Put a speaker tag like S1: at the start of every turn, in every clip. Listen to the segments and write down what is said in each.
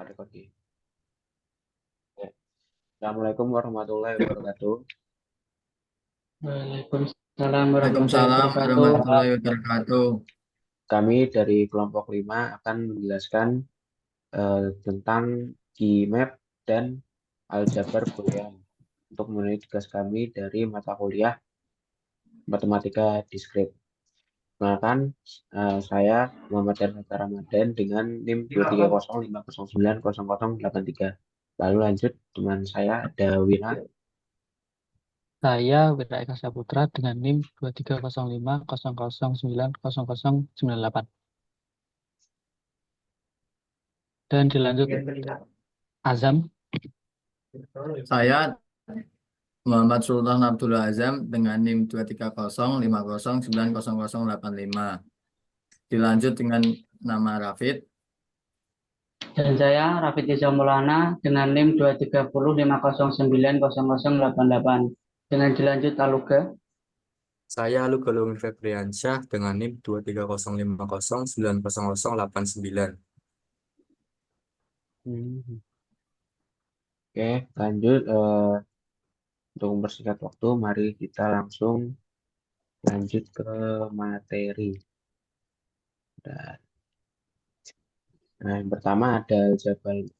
S1: Rekordi. Ya. Assalamualaikum warahmatullahi wabarakatuh.
S2: Waalaikumsalam warahmatullahi
S3: Waalaikumsalam
S2: wabarakatuh.
S3: warahmatullahi wabarakatuh.
S1: Kami dari kelompok 5 akan menjelaskan tentang GMAP dan aljabar boolean untuk memenuhi tugas kami dari mata kuliah Matematika Diskrit. Perkenalkan, saya Muhammad Darmata Ramadan dengan NIM 23050090083. Lalu lanjut teman saya ada Wira.
S2: Saya Wira Eka Saputra dengan NIM 230500900908. Dan dilanjut Azam.
S3: Saya Muhammad Sultan Abdullah Azam dengan NIM 23050090085. Dilanjut dengan nama Rafid.
S2: Dan saya Rafid Iza Maulana dengan NIM 23050090088. Dengan dilanjut Aluga.
S4: Saya Lugolung Febriansyah dengan NIM 23050900089.
S1: Oke, lanjut. Untuk mempersingkat waktu, mari kita langsung lanjut ke materi. Nah, yang pertama ada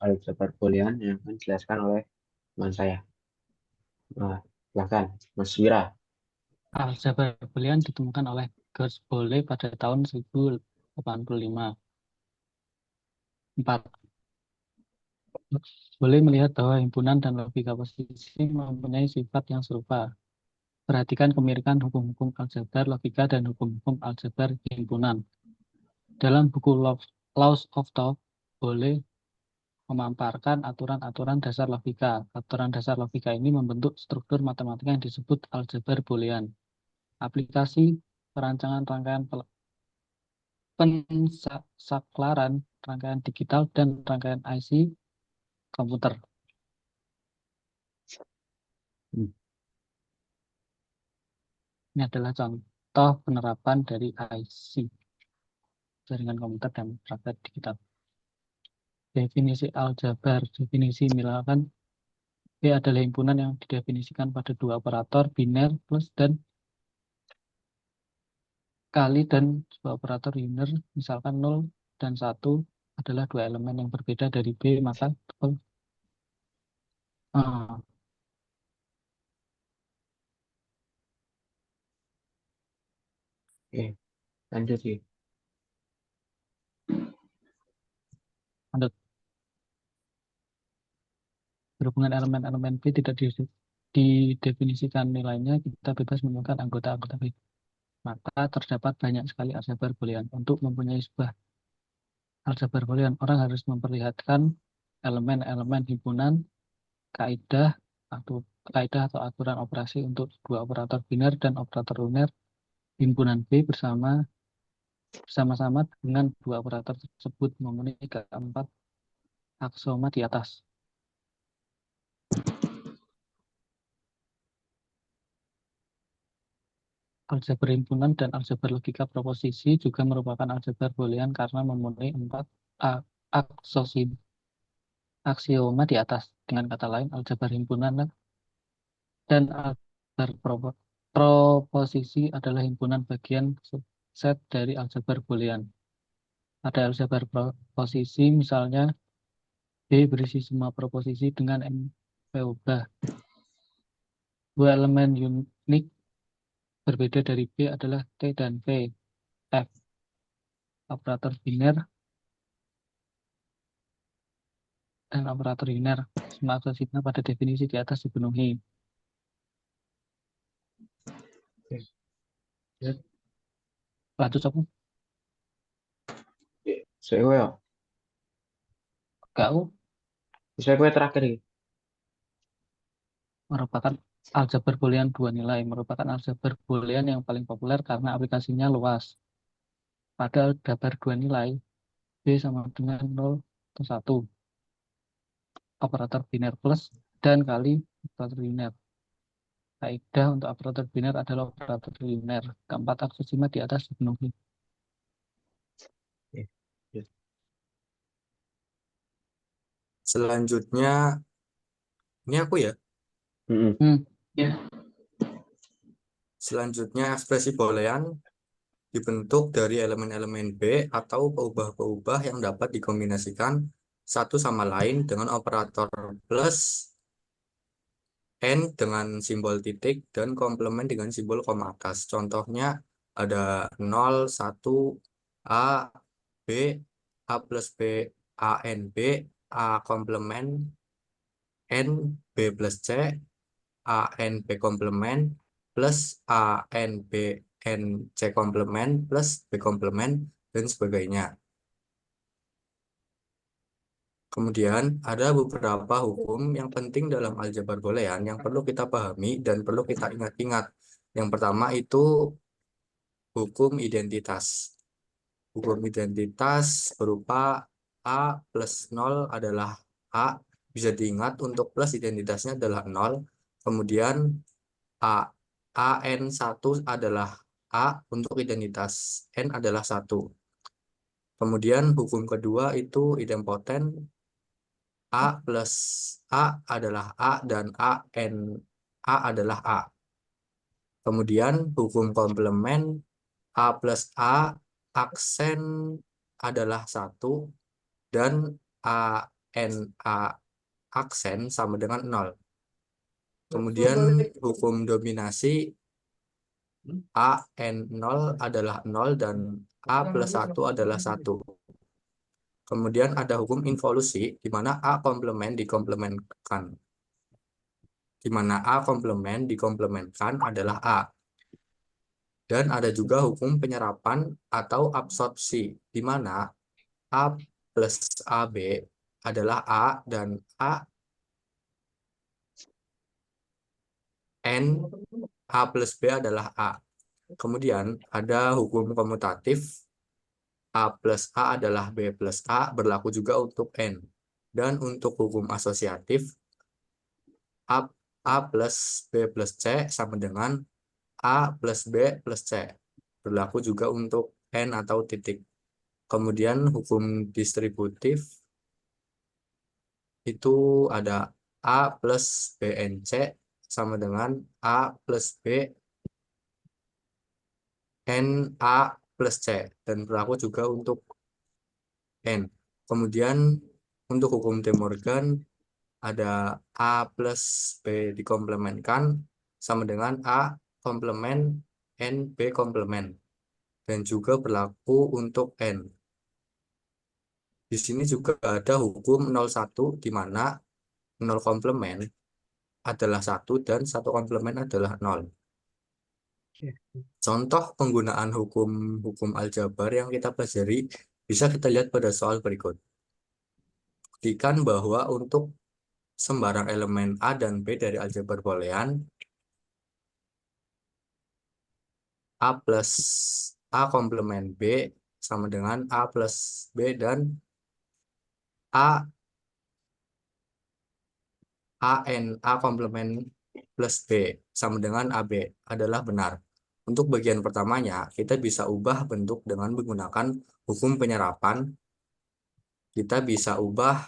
S1: aljabar boolean yang akan dijelaskan oleh teman saya. Nah, silakan, Mas Wira.
S2: Aljabar boolean ditemukan oleh George Boole pada tahun 1085. 4. Boleh melihat bahwa himpunan dan logika posisi mempunyai sifat yang serupa. Perhatikan kemiripan hukum-hukum aljabar logika dan hukum-hukum aljabar himpunan. Dalam buku Laws of Thought, boleh memamparkan aturan-aturan dasar logika. Aturan dasar logika ini membentuk struktur matematika yang disebut aljabar boolean. Aplikasi perancangan rangkaian pensaklaran rangkaian digital dan rangkaian IC komputer. Ini adalah contoh penerapan dari IC, jaringan komputer dan perangkat digital. Definisi aljabar, definisi misalkan B adalah himpunan yang didefinisikan pada dua operator biner plus dan kali dan sebuah operator linear, misalkan 0 dan 1 adalah dua elemen yang berbeda dari B, maka
S1: Oke, lanjut sih.
S2: berhubungan elemen-elemen B tidak didefinisikan nilainya, kita bebas menemukan anggota-anggota B. Maka terdapat banyak sekali aljabar boolean. Untuk mempunyai sebuah aljabar boolean, orang harus memperlihatkan elemen-elemen himpunan, kaidah atau aturan operasi untuk dua operator biner dan operator linear himpunan B bersama-sama dengan dua operator tersebut memenuhi keempat aksioma di atas. Aljabar himpunan dan aljabar logika proposisi juga merupakan aljabar boolean karena memenuhi empat aksioma di atas. Dengan kata lain, aljabar himpunan dan aljabar proposisi adalah himpunan bagian subset dari aljabar boolean. Ada aljabar proposisi, misalnya B berisi semua proposisi dengan M ubah. Dua elemen unik berbeda dari B adalah T dan P. F operator biner dan operator linear. Semua aksesinya pada definisi di atas dipenuhi. Lanjut, aku
S1: Saya ya,
S2: kau
S1: saya terakhir ini.
S2: merupakan aljabar boolean dua nilai, merupakan aljabar boolean yang paling populer karena aplikasinya luas. Pada aljabar dua nilai, B sama dengan 0 atau 1. Operator biner plus dan kali operator linear. Kaidah untuk operator biner adalah operator linear. Keempat aksioma di atas dipenuhi.
S4: Selanjutnya, ini aku ya.
S1: Mm-mm.
S4: Selanjutnya ekspresi boolean dibentuk dari elemen-elemen B atau peubah-peubah yang dapat dikombinasikan satu sama lain dengan operator plus N dengan simbol titik dan komplement dengan simbol koma atas. Contohnya ada 0, 1, A, B, A plus B, A N B, A komplement, N, B plus C, A N B komplement, plus A N B N C komplement, plus B komplement, dan sebagainya. Kemudian ada beberapa hukum yang penting dalam aljabar boolean yang perlu kita pahami dan perlu kita ingat-ingat. Yang pertama itu hukum identitas. Hukum identitas berupa A plus 0 adalah A. Bisa diingat untuk plus identitasnya adalah 0. Kemudian AN1 adalah A untuk identitas N adalah 1. Kemudian hukum kedua itu idempoten. A plus A adalah A dan A adalah A. Kemudian hukum komplement A plus A aksen adalah 1 dan A aksen sama dengan 0. Kemudian hukum dominasi AN0 adalah 0 dan A plus 1 adalah 1. Kemudian ada hukum involusi di mana A komplement dikomplementkan. Di mana A komplement dikomplementkan adalah A. Dan ada juga hukum penyerapan atau absorpsi, di mana A plus AB adalah A dan A plus B adalah A. Kemudian ada hukum komutatif, A plus A adalah B plus A, berlaku juga untuk N. Dan untuk hukum asosiatif, A plus B plus C sama dengan A plus B plus C. Berlaku juga untuk N atau titik. Kemudian hukum distributif itu ada A plus BNC sama dengan A plus B NA plus C. Dan berlaku juga untuk N. Kemudian untuk hukum De Morgan ada A plus B dikomplementkan sama dengan A komplement N B komplement. Dan juga berlaku untuk N. Di sini juga ada hukum 01 di mana 0 komplement adalah 1 dan 1 komplement adalah 0. Contoh penggunaan hukum aljabar yang kita pelajari bisa kita lihat pada soal berikut. Buktikan bahwa untuk sembarang elemen A dan B dari aljabar boolean A plus A komplement B sama dengan A plus B dan A komplement plus B sama dengan AB adalah benar. Untuk bagian pertamanya, kita bisa ubah bentuk dengan menggunakan hukum penyerapan. Kita bisa ubah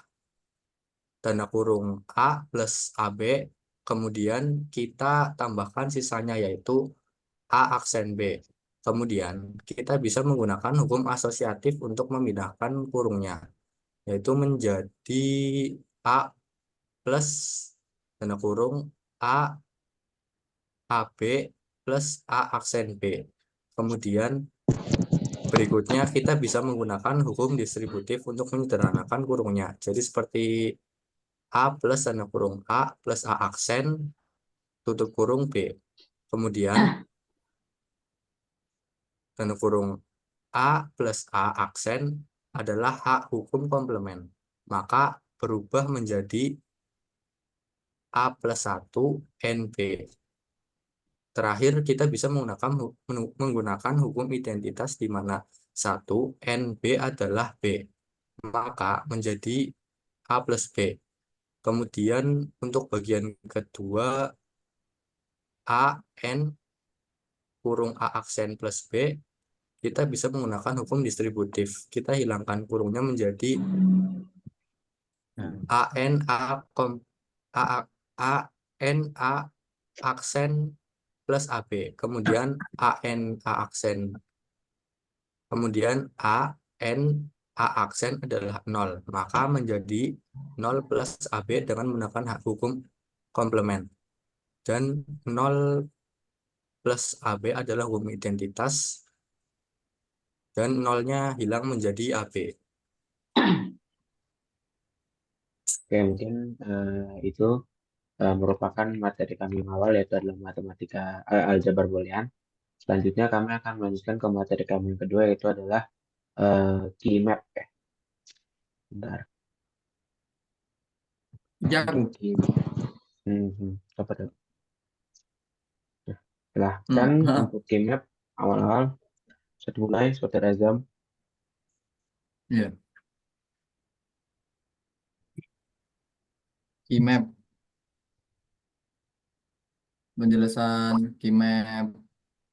S4: tanda kurung A plus AB, kemudian kita tambahkan sisanya yaitu A aksen B. Kemudian kita bisa menggunakan hukum asosiatif untuk memindahkan kurungnya, yaitu menjadi A plus tanda kurung A AB plus A aksen B. Kemudian berikutnya kita bisa menggunakan hukum distributif untuk menyederhanakan kurungnya. Jadi seperti A plus tanda kurung A plus A aksen tutup kurung B. Kemudian tanda kurung A plus A aksen adalah hak hukum komplement. Maka berubah menjadi A plus 1 NB. Terakhir, kita bisa menggunakan hukum identitas di mana 1 NB adalah B. Maka menjadi A plus B. Kemudian untuk bagian kedua, A, N, kurung A aksen plus B, kita bisa menggunakan hukum distributif. Kita hilangkan kurungnya menjadi
S3: Nah,
S4: ANA aksen plus AB, kemudian ANA aksen, kemudian ANA aksen adalah 0, maka menjadi 0 plus AB dengan menggunakan hak hukum komplement. Dan 0 plus AB adalah hukum identitas, dan 0-nya hilang menjadi AB.
S1: Oke, mungkin itu merupakan materi kami yang awal, yaitu adalah matematika aljabar boolean. Selanjutnya kami akan melanjutkan ke materi kami yang kedua, yaitu adalah key map. Bentar,
S3: ya,
S1: untuk
S3: Bu.
S1: key map. Apa tuh? Nah, silahkan
S3: Ha.
S1: untuk key map awal-awal. Sudah mulai, Saudara Azam.
S3: Ya, key map, penjelasan key map,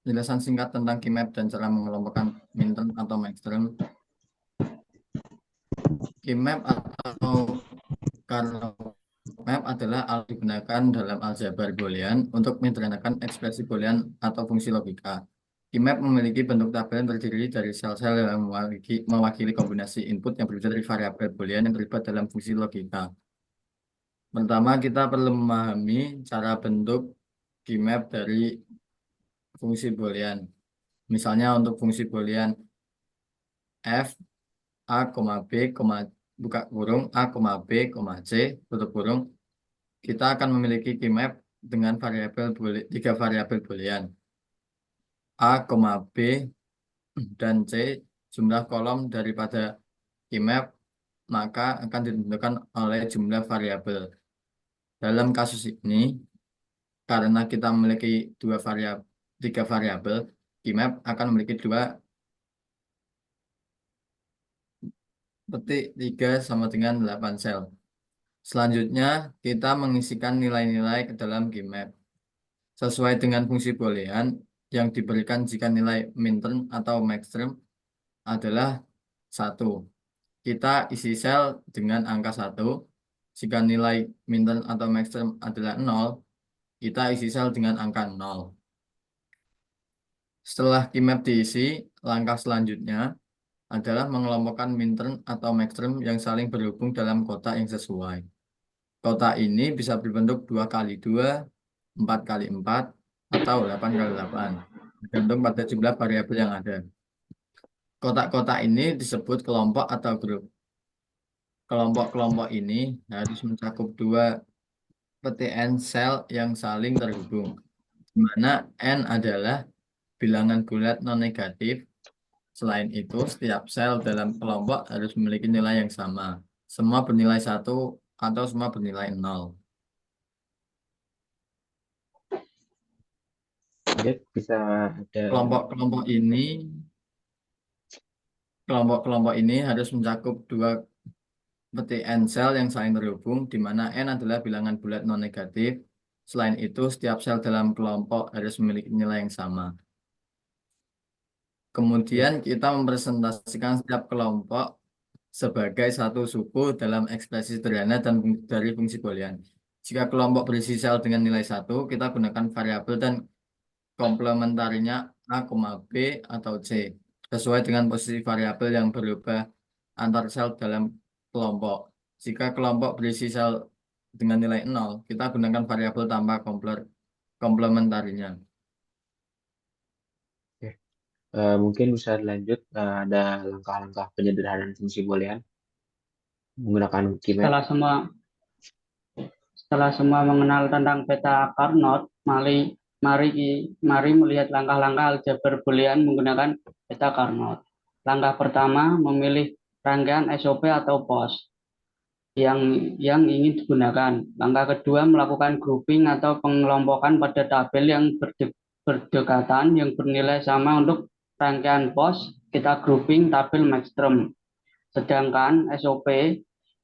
S3: penjelasan singkat tentang key map dan cara mengelompokkan minterm atau maxterm. Key map atau Carnot map adalah alat digunakan dalam aljabar boolean untuk menyederhanakan ekspresi boolean atau fungsi logika. Key map memiliki bentuk tabel yang terdiri dari sel-sel yang mewakili kombinasi input yang berbeda dari variabel boolean yang terlibat dalam fungsi logika. Pertama, kita perlu memahami cara bentuk key map dari fungsi boolean. Misalnya untuk fungsi boolean f a, b, buka kurung a, b, c, tutup kurung, kita akan memiliki key map dengan tiga variabel boolean a, b, dan c. Jumlah kolom daripada key map maka akan ditentukan oleh jumlah variabel. Dalam kasus ini, karena kita memiliki tiga variabel, key map akan memiliki 3 sama dengan 8 sel. Selanjutnya, kita mengisikan nilai-nilai ke dalam key map sesuai dengan fungsi boolean yang diberikan jika nilai minterm atau maxterm adalah 1. Kita isi sel dengan angka 1. Jika nilai minterm atau maxterm adalah 0, kita isi sel dengan angka 0. Setelah key map diisi, langkah selanjutnya adalah mengelompokkan minterm atau maxterm yang saling berhubung dalam kotak yang sesuai. Kotak ini bisa berbentuk 2x2, 4x4, atau 8x8, tergantung pada jumlah variabel yang ada. Kotak-kotak ini disebut kelompok atau grup. Kelompok-kelompok ini harus mencakup 2 PTN sel yang saling terhubung, di mana N adalah bilangan bulat non-negatif. Selain itu, setiap sel dalam kelompok harus memiliki nilai yang sama. Semua bernilai 1 atau semua bernilai 0.
S1: Jadi bisa ada
S3: Kelompok-kelompok ini harus mencakup 2 PTN sel yang saling terhubung, di mana N adalah bilangan bulat non-negatif. Selain itu, setiap sel dalam kelompok harus memiliki nilai yang sama. Kemudian kita mempresentasikan setiap kelompok sebagai satu suku dalam ekspresi sederhana dan dari fungsi boolean. Jika kelompok berisi sel dengan nilai 1, kita gunakan variabel dan komplementarinya A, B, atau C, sesuai dengan posisi variabel yang berubah antar sel dalam kelompok. Jika kelompok berisi sel dengan nilai 0, kita gunakan variabel tanpa komplementarinya.
S1: mungkin bisa dilanjut, ada langkah-langkah penyederhanaan fungsi boolean menggunakan key map.
S5: Setelah semua mengenal tentang peta Carnot, mari melihat langkah-langkah aljabar boolean menggunakan peta Carnot. Langkah pertama, memilih rangkaian SOP atau POS yang ingin digunakan. Langkah kedua, melakukan grouping atau pengelompokan pada tabel yang berdekatan yang bernilai sama. Untuk rangkaian POS, kita grouping tabel maxterm. Sedangkan SOP,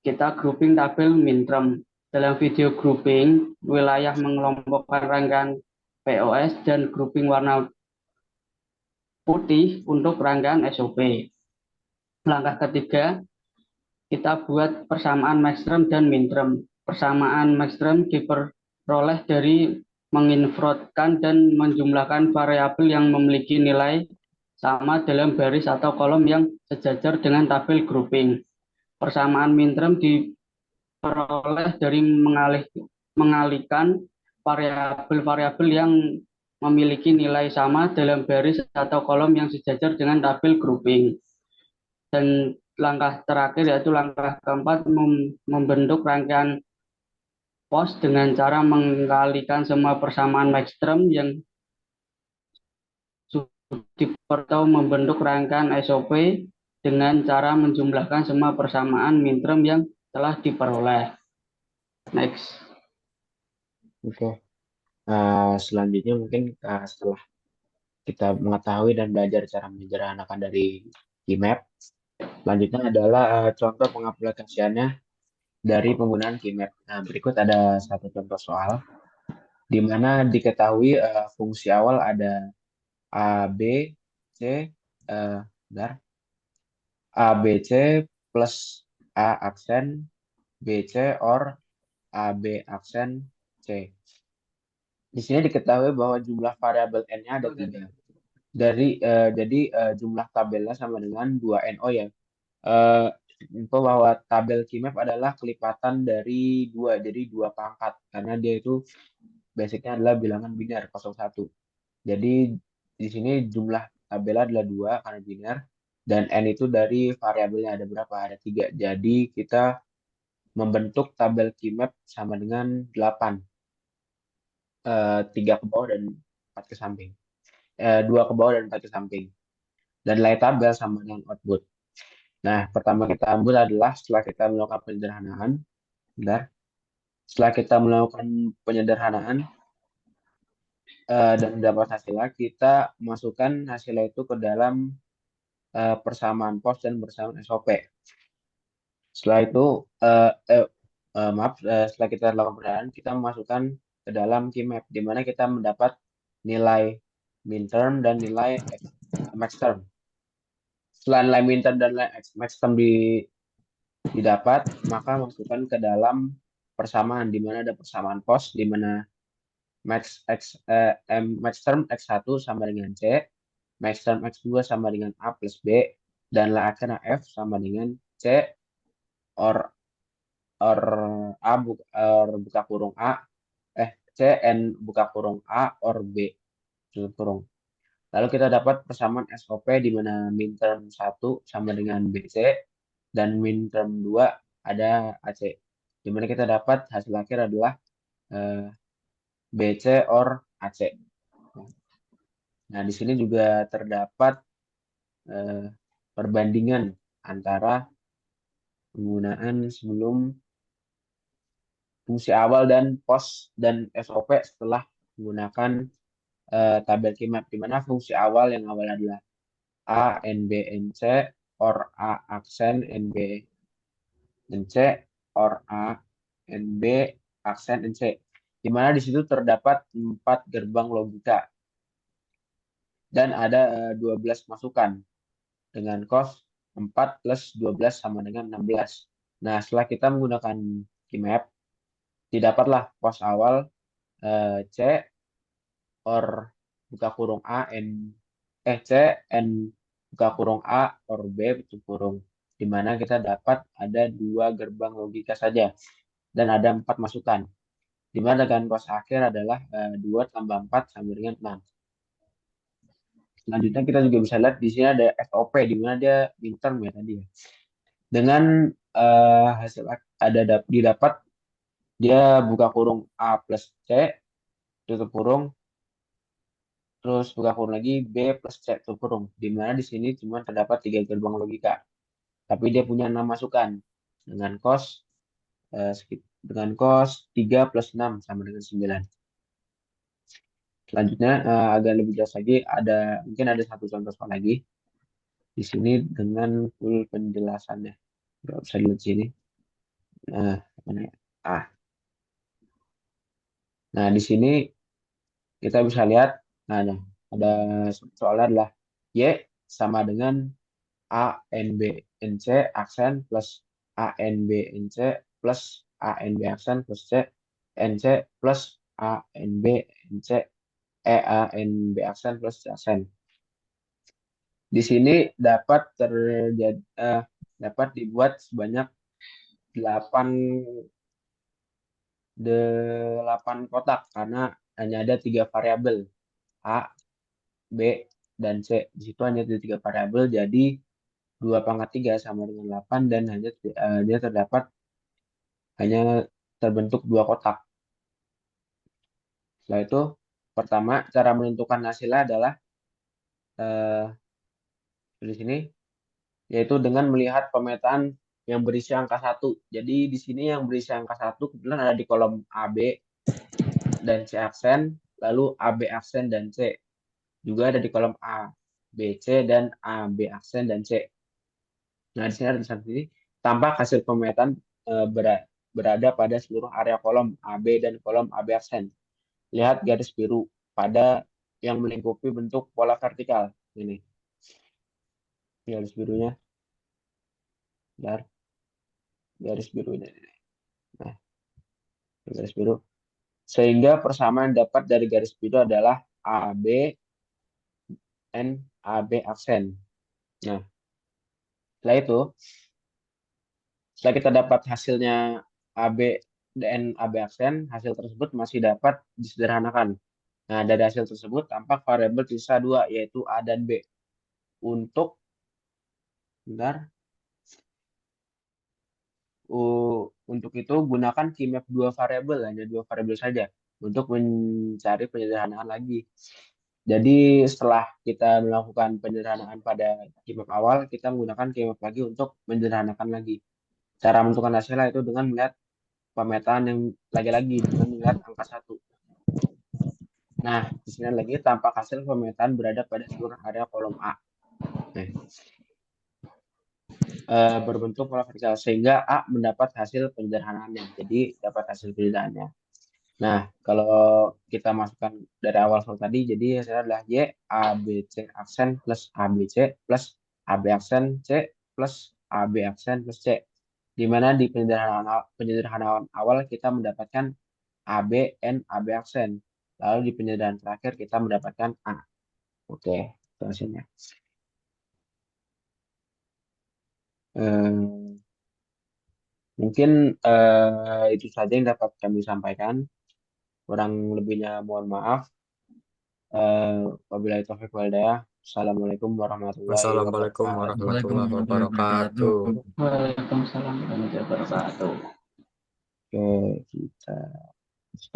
S5: kita grouping tabel minterm. Dalam video grouping, wilayah mengelompokkan rangkaian POS dan grouping warna putih untuk rangkaian SOP. Langkah ketiga, kita buat persamaan maxterm dan minterm. Persamaan maxterm diperoleh dari menginvertkan dan menjumlahkan variabel yang memiliki nilai sama dalam baris atau kolom yang sejajar dengan tabel grouping. Persamaan minterm diperoleh dari mengalihkan variabel-variabel yang memiliki nilai sama dalam baris atau kolom yang sejajar dengan tabel grouping. Dan langkah terakhir yaitu langkah keempat, membentuk rangkaian pos dengan cara mengkalikan semua persamaan maxterm yang atau membentuk rangkaian SOP dengan cara menjumlahkan semua persamaan minterm yang telah diperoleh. Next.
S1: Oke. Selanjutnya mungkin setelah kita mengetahui dan belajar cara menyederhanakan dari Keymap, selanjutnya adalah contoh pengaplikasiannya dari penggunaan Keymap. Nah, berikut ada satu contoh soal di mana diketahui fungsi awal ada A, B, C, bentar, A, B, C plus A aksen, B, C, or A, B aksen, C. Di sini diketahui bahwa jumlah variabel N-nya ada 3. Jadi jumlah tabelnya sama dengan 2NO ya. Info bahwa tabel Keymap adalah kelipatan dari 2, jadi 2 pangkat. Karena dia itu basicnya adalah bilangan biner 01. Jadi di sini jumlah tabelnya adalah 2 karena biner. Dan N itu dari variabelnya ada berapa? Ada 3. Jadi kita membentuk tabel Keymap sama dengan 8. 3 ke bawah dan 4 ke samping. 2 ke bawah dan 4 ke samping. Dan nilai tabel sama dengan output. Nah, pertama kita ambil adalah setelah kita melakukan penyederhanaan. Bentar. Setelah kita melakukan penyederhanaan dan dapat hasilnya, kita masukkan hasilnya itu ke dalam persamaan pos dan persamaan SOP. Setelah itu, setelah kita lakukan penyederhanaan, kita masukkan ke dalam Keymap, di mana kita mendapat nilai minterm dan nilai maxterm. Setelah nilai minterm dan nilai maxterm didapat, maka masukkan ke dalam persamaan, di mana ada persamaan pos, di mana maxterm X1 sama dengan C, maxterm X2 sama dengan A plus B, dan nilai aksen F sama dengan C, or A buka kurung A, C, N buka kurung A, or B tutup kurung. Lalu kita dapat persamaan SOP di mana minterm 1 sama dengan BC dan minterm 2 ada AC. Di mana kita dapat hasil akhir adalah BC or AC. Nah, di sini juga terdapat perbandingan antara penggunaan sebelum fungsi awal dan pos dan SOP setelah menggunakan tabel Keymap, di mana fungsi awal yang awal adalah A, N, B, N, C, or A aksen N, B, N, C, or A, N, B, aksen N, C. Di mana di situ terdapat 4 gerbang logika dan ada 12 masukan dengan kos 4 plus 12 sama dengan 16. Nah, setelah kita menggunakan Keymap, didapatlah pos awal C or buka kurung A N C N buka kurung A or B tutup kurung, di mana kita dapat ada 2 gerbang logika saja dan ada 4 masukan, di mana dengan kos akhir adalah 2 tambah 4 sama dengan 6. Selanjutnya kita juga bisa lihat di sini ada SOP, di mana dia minterm ya tadi ya. Dengan hasil ada didapat dia buka kurung A plus C tutup kurung, terus buka kurung lagi B plus C tutup kurung, di mana di sini cuma terdapat 3 gerbang logika, tapi dia punya 6 masukan dengan kos 3 plus 6 sama dengan 9. Selanjutnya agak lebih jelas lagi, mungkin ada satu contoh soal lagi di sini dengan full penjelasannya. Nggak usah dilihat sini. Mana ya? Nah, di sini kita bisa lihat, ada soalnya adalah Y sama dengan A, N, B, N, C, aksen plus ANB NC plus ANB aksen plus C NC plus ANB NC ANB aksen plus C aksen. Di sini dapat dibuat sebanyak 8 kotak karena hanya ada 3 variabel A, B, dan C. Di situ hanya ada 3 variabel, jadi 2/3 sama dengan 8 dan hanya terbentuk 2 kotak. Setelah itu, pertama cara menentukan hasilnya adalah di sini, yaitu dengan melihat pemetaan yang berisi angka 1. Jadi di sini yang berisi angka 1 kebetulan ada di kolom AB dan C aksen, lalu AB aksen dan C. Juga ada di kolom A, B, C, dan AB aksen dan C. Nah, di sini ada tulisan sini, tampak hasil pemetaan berada pada seluruh area kolom AB dan kolom AB aksen. Lihat garis biru pada yang melingkupi bentuk pola vertikal. Ini garis birunya. Garis biru ini. Nah, garis biru. Sehingga persamaan dapat dari garis biru adalah AB dan AB aksen. Nah, setelah kita dapat hasilnya AB dan AB aksen, hasil tersebut masih dapat disederhanakan. Nah, dari hasil tersebut tampak variabel sisa 2, yaitu A dan B. Untuk itu, gunakan keymap 2 variabel, hanya 2 variabel saja, untuk mencari penyederhanaan lagi. Jadi, setelah kita melakukan penyederhanaan pada keymap awal, kita menggunakan keymap lagi untuk menyederhanakan lagi. Cara menentukan hasilnya itu dengan melihat pemetaan yang lagi-lagi, dengan melihat angka 1. Nah, di sini lagi tampak hasil pemetaan berada pada seluruh area kolom A. Berbentuk pola vertikal, sehingga A mendapat hasil penyederhanaannya. Jadi dapat hasil penyederhanaannya. Nah, kalau kita masukkan dari awal seperti tadi, jadi hasilnya adalah Y ABC aksen plus ABC plus AB aksen C plus AB aksen plus C. Di mana di penyederhanaan awal kita mendapatkan AB N AB aksen. Lalu di penyederhanaan terakhir kita mendapatkan A. Oke, itu hasilnya. Mungkin itu saja yang dapat kami sampaikan. Kurang lebihnya mohon maaf. Wabillahi taufiq wal hidayah. Assalamualaikum warahmatullahi
S4: Wassalamualaikum
S1: wabarakatuh.
S4: warahmatullahi wabarakatuh.
S5: Waalaikumsalam warahmatullahi wabarakatuh.
S1: Oke, kita